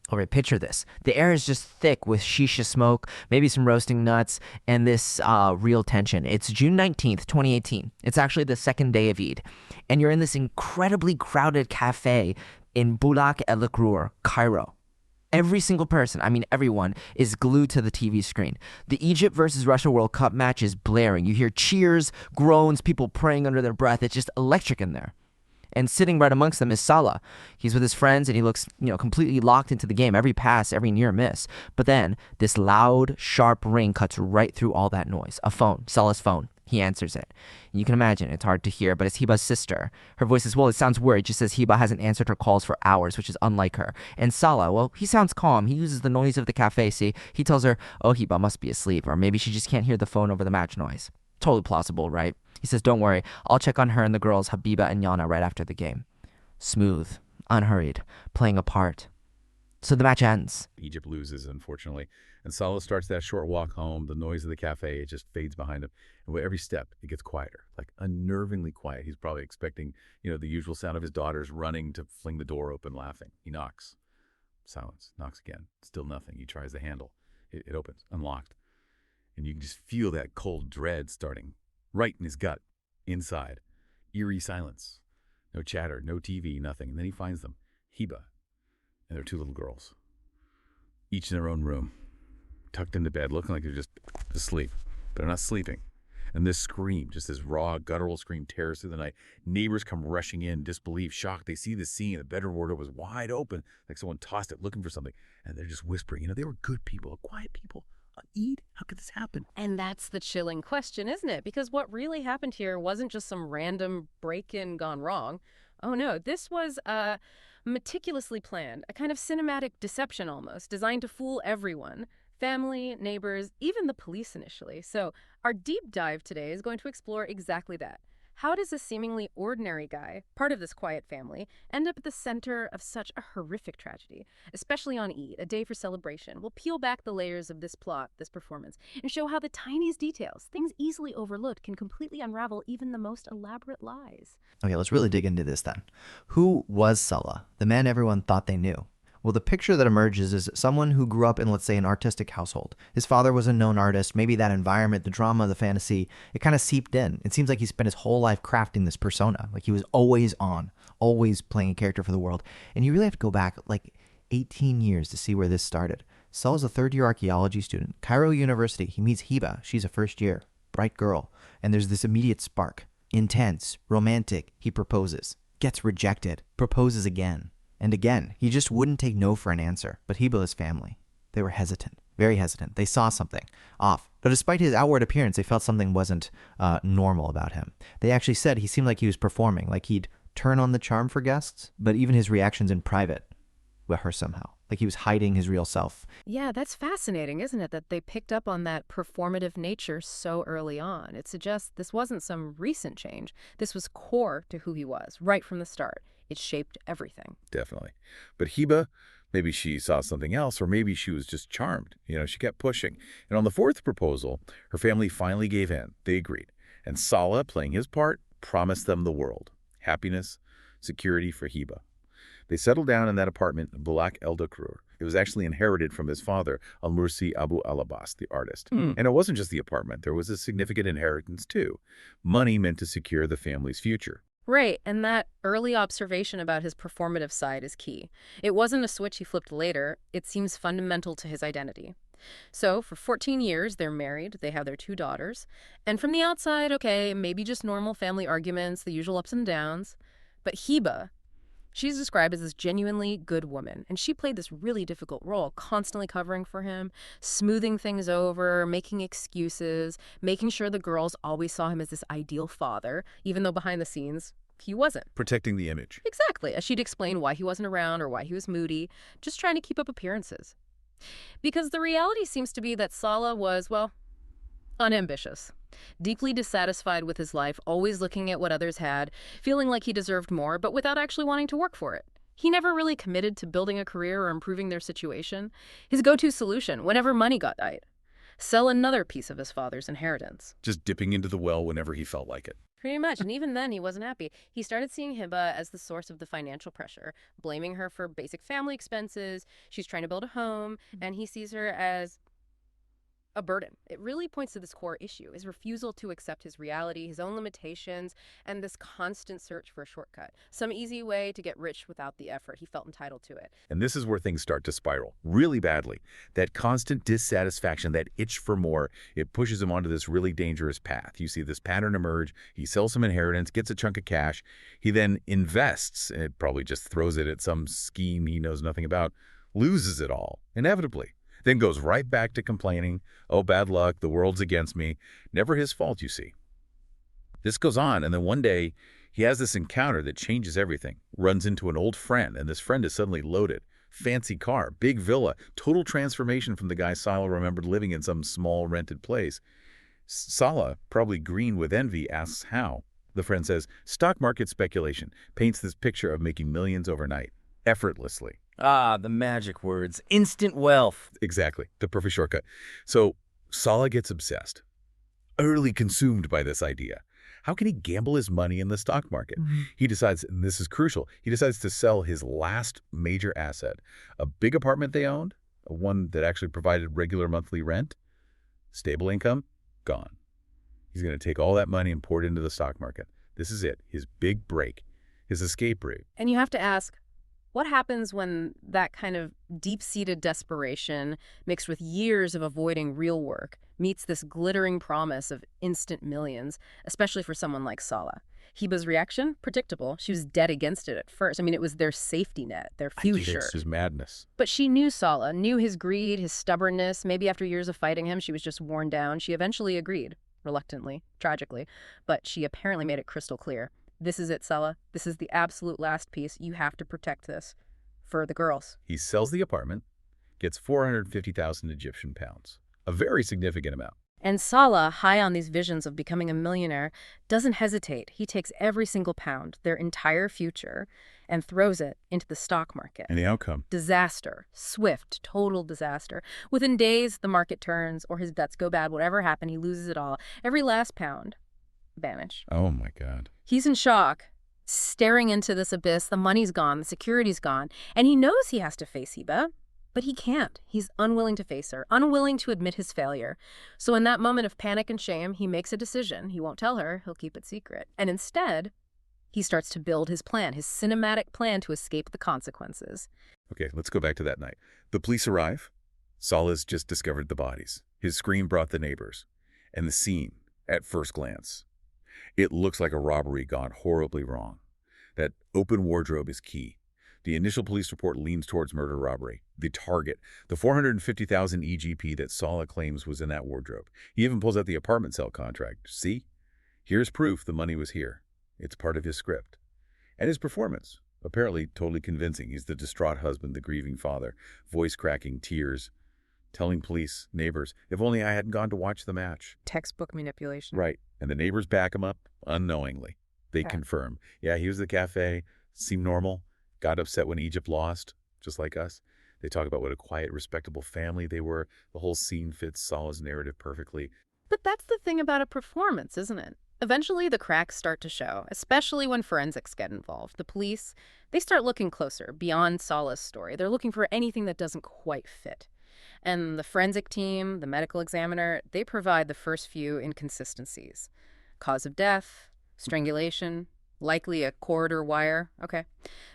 All right, picture this. The air is just thick with shisha smoke, maybe some roasting nuts, and this real tension. It's June 19th, 2018. It's actually the second day of Eid. And you're in this incredibly crowded cafe in Bulak El Akrur, Cairo. Every single person, I mean everyone, is glued to the TV screen. The Egypt versus Russia World Cup match is blaring. You hear cheers, groans, people praying under their breath. It's just electric in there. And sitting right amongst them is Salah. He's with his friends and he looks, completely locked into the game. Every pass, every near miss. But then this loud, sharp ring cuts right through all that noise. A phone, Salah's phone. He answers it. And you can imagine it's hard to hear, but it's Hiba's sister. Her voice is, well, it sounds worried. It just says Hiba hasn't answered her calls for hours, which is unlike her. And Salah, well, he sounds calm. He uses the noise of the cafe, see? He tells her, oh, Hiba must be asleep, or maybe she just can't hear the phone over the match noise. Totally plausible, right? He says, don't worry, I'll check on her and the girls, Habiba and Yana, right after the game. Smooth, unhurried, playing a part. So the match ends. Egypt loses, unfortunately, and Salah starts that short walk home. The noise of the cafe, it just fades behind him. And with every step, it gets quieter, like unnervingly quiet. He's probably expecting, the usual sound of his daughters running to fling the door open, laughing. He knocks. Silence. Knocks again. Still nothing. He tries the handle. It opens, unlocked. And you can just feel that cold dread starting right in his gut, inside. Eerie silence. No chatter, no TV, nothing. And then he finds them, Hiba and their two little girls, each in their own room, tucked into bed, looking like they're just asleep. But they're not sleeping. And this scream, just this raw, guttural scream, tears through the night. Neighbors come rushing in, disbelief, shocked. They see the scene. The bedroom door was wide open, like someone tossed it looking for something. And they're just whispering. They were good people, quiet people. Eid? How could this happen? And that's the chilling question, isn't it? Because what really happened here wasn't just some random break-in gone wrong. Oh no, this was meticulously planned, a kind of cinematic deception almost, designed to fool everyone. Family, neighbors, even the police initially. So our deep dive today is going to explore exactly that. How does a seemingly ordinary guy, part of this quiet family, end up at the center of such a horrific tragedy, especially on Eid, a day for celebration? We'll peel back the layers of this plot, this performance, and show how the tiniest details, things easily overlooked, can completely unravel even the most elaborate lies. Okay, let's really dig into this then. Who was Salah, the man everyone thought they knew? Well, the picture that emerges is someone who grew up in, let's say, an artistic household. His father was a known artist. Maybe that environment, the drama, the fantasy, it kind of seeped in. It seems like he spent his whole life crafting this persona. Like he was always on, always playing a character for the world. And you really have to go back like 18 years to see where this started. Salah's a third-year archaeology student. Cairo University, he meets Hiba. She's a first year, bright girl. And there's this immediate spark. Intense, romantic. He proposes, gets rejected, proposes again. And again, he just wouldn't take no for an answer. But Hiba's family, they were hesitant, very hesitant. They saw something off. But despite his outward appearance, they felt something wasn't normal about him. They actually said he seemed like he was performing, like he'd turn on the charm for guests, but even his reactions in private were her somehow. Like he was hiding his real self. Yeah, that's fascinating, isn't it? That they picked up on that performative nature so early on. It suggests this wasn't some recent change. This was core to who he was, right from the start. It shaped everything. Definitely. But Hiba, maybe she saw something else, or maybe she was just charmed. She kept pushing. And on the fourth proposal, her family finally gave in. They agreed. And Salah, playing his part, promised them the world. Happiness, security for Hiba. They settled down in that apartment in Bulak El Akrur. It was actually inherited from his father, Al-Mursi Abu Al-Abbas, the artist. And it wasn't just the apartment. There was a significant inheritance, too. Money meant to secure the family's future. Right, and that early observation about his performative side is key. It wasn't a switch he flipped later. It seems fundamental to his identity. So, for 14 years, they're married. They have their 2 daughters. And from the outside, okay, maybe just normal family arguments, the usual ups and downs. But Hiba, she's described as this genuinely good woman, and she played this really difficult role, constantly covering for him, smoothing things over, making excuses, making sure the girls always saw him as this ideal father, even though behind the scenes, he wasn't. Protecting the image. Exactly, as she'd explain why he wasn't around or why he was moody, just trying to keep up appearances. Because the reality seems to be that Salah was, well, unambitious. Deeply dissatisfied with his life, always looking at what others had, feeling like he deserved more, but without actually wanting to work for it. He never really committed to building a career or improving their situation. His go-to solution, whenever money got tight, sell another piece of his father's inheritance. Just dipping into the well whenever he felt like it. Pretty much. And even then, he wasn't happy. He started seeing Hiba as the source of the financial pressure, blaming her for basic family expenses. She's trying to build a home, and he sees her as a burden. It really points to this core issue, his refusal to accept his reality, his own limitations, and this constant search for a shortcut. Some easy way to get rich without the effort. He felt entitled to it. And this is where things start to spiral really badly. That constant dissatisfaction, that itch for more, it pushes him onto this really dangerous path. You see this pattern emerge. He sells some inheritance, gets a chunk of cash. He then invests, and it probably just throws it at some scheme he knows nothing about, loses it all, inevitably. Then goes right back to complaining, oh, bad luck, the world's against me. Never his fault, you see. This goes on, and then one day, he has this encounter that changes everything. Runs into an old friend, and this friend is suddenly loaded. Fancy car, big villa, total transformation from the guy Salah remembered living in some small rented place. Salah, probably green with envy, asks how. The friend says, stock market speculation, paints this picture of making millions overnight, effortlessly. Ah, the magic words. Instant wealth. Exactly. The perfect shortcut. So Salah gets obsessed, utterly consumed by this idea. How can he gamble his money in the stock market? He decides, and this is crucial, he decides to sell his last major asset, a big apartment they owned, one that actually provided regular monthly rent, stable income, gone. He's going to take all that money and pour it into the stock market. This is it, his big break, his escape route. And you have to ask, what happens when that kind of deep-seated desperation mixed with years of avoiding real work meets this glittering promise of instant millions, especially for someone like Salah? Hiba's reaction? Predictable. She was dead against it at first. I mean, it was their safety net, their future. It's just madness. But she knew Salah, knew his greed, his stubbornness. Maybe after years of fighting him, she was just worn down. She eventually agreed, reluctantly, tragically, but she apparently made it crystal clear. This is it, Salah. This is the absolute last piece. You have to protect this for the girls. He sells the apartment, gets 450,000 Egyptian pounds, a very significant amount. And Salah, high on these visions of becoming a millionaire, doesn't hesitate. He takes every single pound, their entire future, and throws it into the stock market. And the outcome? Disaster. Swift, total disaster. Within days, the market turns, or his bets go bad. Whatever happened, he loses it all. Every last pound. Vanish. Oh, my God. He's in shock, staring into this abyss. The money's gone, the security's gone, and he knows he has to face Hiba, but he can't. He's unwilling to face her, unwilling to admit his failure. So in that moment of panic and shame, he makes a decision. He won't tell her, he'll keep it secret. And instead, he starts to build his plan, his cinematic plan to escape the consequences. Okay, let's go back to that night. The police arrive. Salah's just discovered the bodies. His scream brought the neighbors. And the scene, at first glance, it looks like a robbery gone horribly wrong. That open wardrobe is key. The initial police report leans towards murder-robbery. The target, the 450,000 EGP that Salah claims was in that wardrobe. He even pulls out the apartment sale contract. See? Here's proof the money was here. It's part of his script. And his performance, apparently totally convincing. He's the distraught husband, the grieving father, voice cracking, tears, telling police, neighbors, if only I hadn't gone to watch the match. Textbook manipulation. Right. And the neighbors back him up unknowingly. They Okay. confirm. Yeah, he was at the cafe, seemed normal, got upset when Egypt lost, just like us. They talk about what a quiet, respectable family they were. The whole scene fits Salah's narrative perfectly. But that's the thing about a performance, isn't it? Eventually, the cracks start to show, especially when forensics get involved. The police, they start looking closer, beyond Salah's story. They're looking for anything that doesn't quite fit. And the forensic team, the medical examiner, they provide the first few inconsistencies. Cause of death, strangulation, likely a cord or wire. Okay.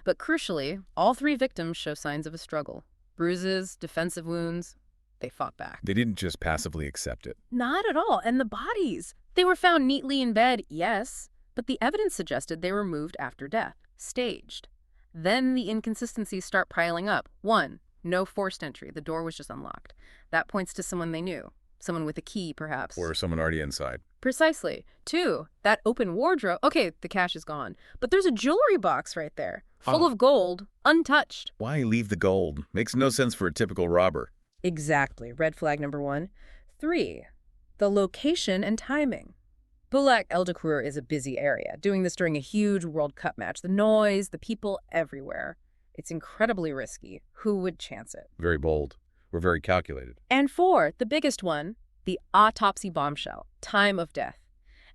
But crucially, all three victims show signs of a struggle. Bruises, defensive wounds. They fought back. They didn't just passively accept it. Not at all. And the bodies. They were found neatly in bed, yes, but the evidence suggested they were moved after death, staged. Then the inconsistencies start piling up. 1, no forced entry. The door was just unlocked. That points to someone they knew. Someone with a key, perhaps. Or someone already inside. Precisely. 2, that open wardrobe. Okay, the cash is gone. But there's a jewelry box right there, full of gold, untouched. Why leave the gold? Makes no sense for a typical robber. Exactly. Red flag number 1. 3, the location and timing. Bulak El Dakur is a busy area, doing this during a huge World Cup match. The noise, the people everywhere. It's incredibly risky. Who would chance it? Very bold. We're very calculated. And 4, the biggest one, the autopsy bombshell, time of death.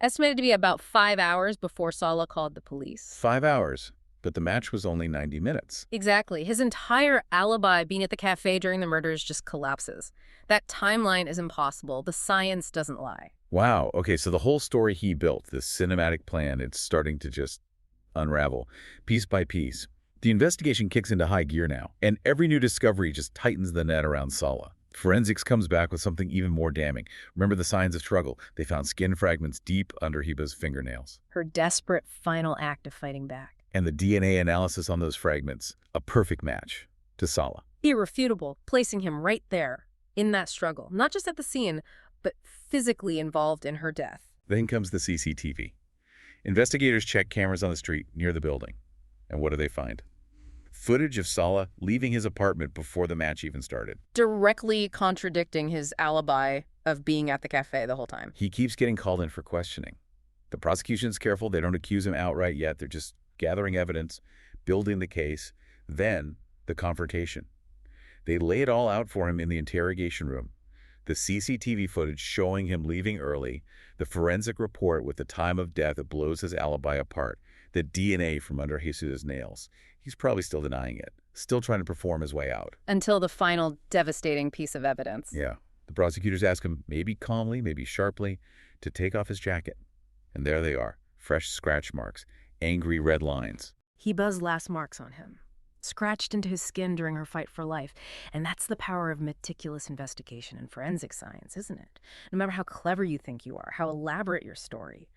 estimated to be about 5 hours before Salah called the police. 5 hours, but the match was only 90 minutes. Exactly. His entire alibi being at the cafe during the murders just collapses. That timeline is impossible. The science doesn't lie. Wow, okay, so the whole story he built, this cinematic plan, it's starting to just unravel, piece by piece. The investigation kicks into high gear now, and every new discovery just tightens the net around Salah. Forensics comes back with something even more damning. Remember the signs of struggle? They found skin fragments deep under Heba's fingernails. Her desperate final act of fighting back. And the DNA analysis on those fragments, a perfect match to Salah. Irrefutable, placing him right there, in that struggle. Not just at the scene, but physically involved in her death. Then comes the CCTV. Investigators check cameras on the street near the building. And what do they find? Footage of Salah leaving his apartment before the match even started. Directly contradicting his alibi of being at the cafe the whole time. He keeps getting called in for questioning. The prosecution's careful. They don't accuse him outright yet. They're just gathering evidence, building the case, then the confrontation. They lay it all out for him in the interrogation room. The CCTV footage showing him leaving early, the forensic report with the time of death that blows his alibi apart, the DNA from under Jesus' nails. He's probably still denying it, still trying to perform his way out. Until the final devastating piece of evidence. Yeah. The prosecutors ask him, maybe calmly, maybe sharply, to take off his jacket. And there they are, fresh scratch marks, angry red lines. Heba's last marks on him, scratched into his skin during her fight for life. And that's the power of meticulous investigation and forensic science, isn't it? No matter how clever you think you are, how elaborate your story,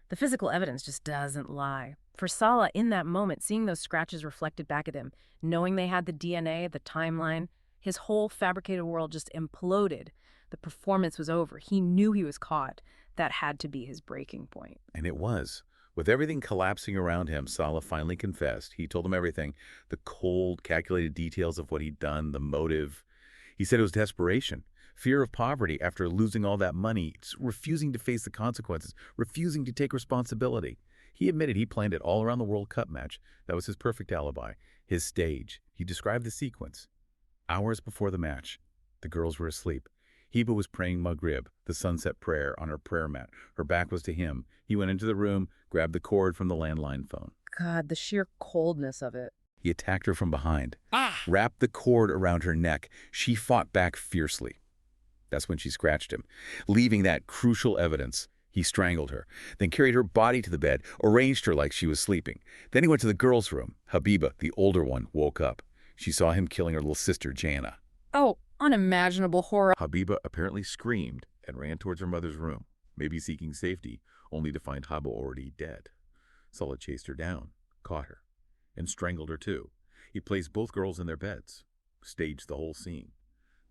the physical evidence just doesn't lie. For Salah, in that moment, seeing those scratches reflected back at him, knowing they had the DNA, the timeline, his whole fabricated world just imploded. The performance was over. He knew he was caught. That had to be his breaking point. And it was. With everything collapsing around him, Salah finally confessed. He told them everything, the cold, calculated details of what he'd done, the motive. He said it was desperation, fear of poverty after losing all that money, just refusing to face the consequences, refusing to take responsibility. He admitted he planned it all around the World Cup match. That was his perfect alibi, his stage. He described the sequence. Hours before the match, the girls were asleep. Heba was praying Maghrib, the sunset prayer, on her prayer mat. Her back was to him. He went into the room, grabbed the cord from the landline phone. God, the sheer coldness of it. He attacked her from behind, wrapped the cord around her neck. She fought back fiercely. That's when she scratched him, leaving that crucial evidence. He strangled her, then carried her body to the bed, arranged her like she was sleeping. Then he went to the girls' room. Habiba, the older one, woke up. She saw him killing her little sister, Jana. Oh, unimaginable horror. Habiba apparently screamed and ran towards her mother's room, maybe seeking safety, only to find Haba already dead. Salah chased her down, caught her, and strangled her too. He placed both girls in their beds, staged the whole scene.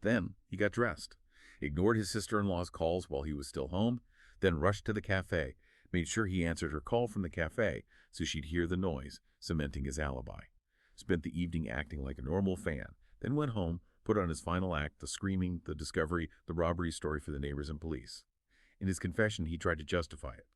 Then he got dressed, ignored his sister-in-law's calls while he was still home, then rushed to the cafe, made sure he answered her call from the cafe so she'd hear the noise, cementing his alibi. Spent the evening acting like a normal fan, then went home, put on his final act, the screaming, the discovery, the robbery story for the neighbors and police. In his confession, he tried to justify it.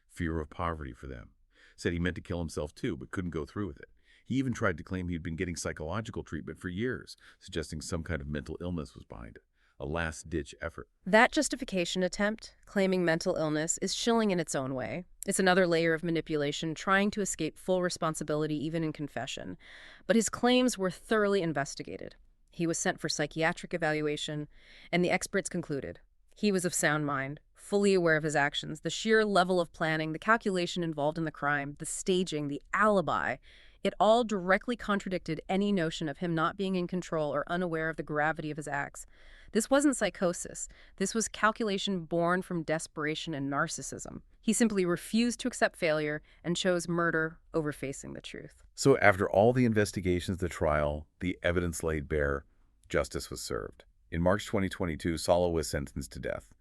Fear of poverty for them. Said he meant to kill himself too, but couldn't go through with it. He even tried to claim he'd been getting psychological treatment for years, suggesting some kind of mental illness was behind it. A last-ditch effort. That justification attempt, claiming mental illness, is chilling in its own way. It's another layer of manipulation, trying to escape full responsibility even in confession. But his claims were thoroughly investigated. He was sent for psychiatric evaluation, and the experts concluded he was of sound mind, fully aware of his actions, the sheer level of planning, the calculation involved in the crime, the staging, the alibi. It all directly contradicted any notion of him not being in control or unaware of the gravity of his acts. This wasn't psychosis. This was calculation born from desperation and narcissism. He simply refused to accept failure and chose murder over facing the truth. So after all the investigations, the trial, the evidence laid bare, justice was served. In March 2022, Salah was sentenced to death.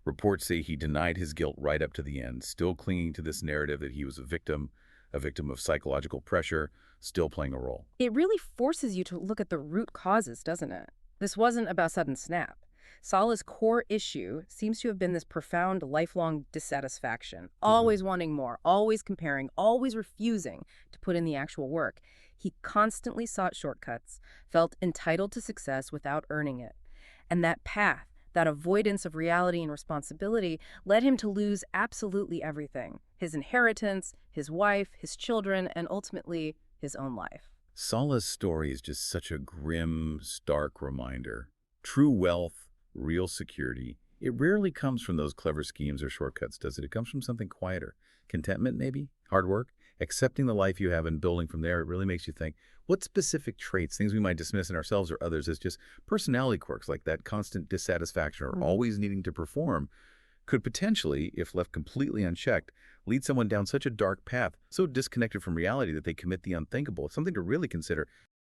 Reports say he denied his guilt right up to the end, still clinging to this narrative that he was a victim of psychological pressure, still playing a role. It really forces you to look at the root causes, doesn't it? This wasn't about sudden snap. Salah's core issue seems to have been this profound, lifelong dissatisfaction, always wanting more, always comparing, always refusing to put in the actual work. He constantly sought shortcuts, felt entitled to success without earning it. And that path, That avoidance of reality and responsibility led him to lose absolutely everything: his inheritance, his wife, his children, and ultimately his own life. Salah's story is just such a grim, stark reminder. True wealth, real security, it rarely comes from those clever schemes or shortcuts, does it? It comes from something quieter. Contentment, maybe? Hard work? Accepting the life you have and building from there. It really makes you think, what specific traits, things we might dismiss in ourselves or others as just personality quirks, like that constant dissatisfaction or always needing to perform, could potentially, if left completely unchecked, lead someone down such a dark path, so disconnected from reality that they commit the unthinkable? It's something to really consider.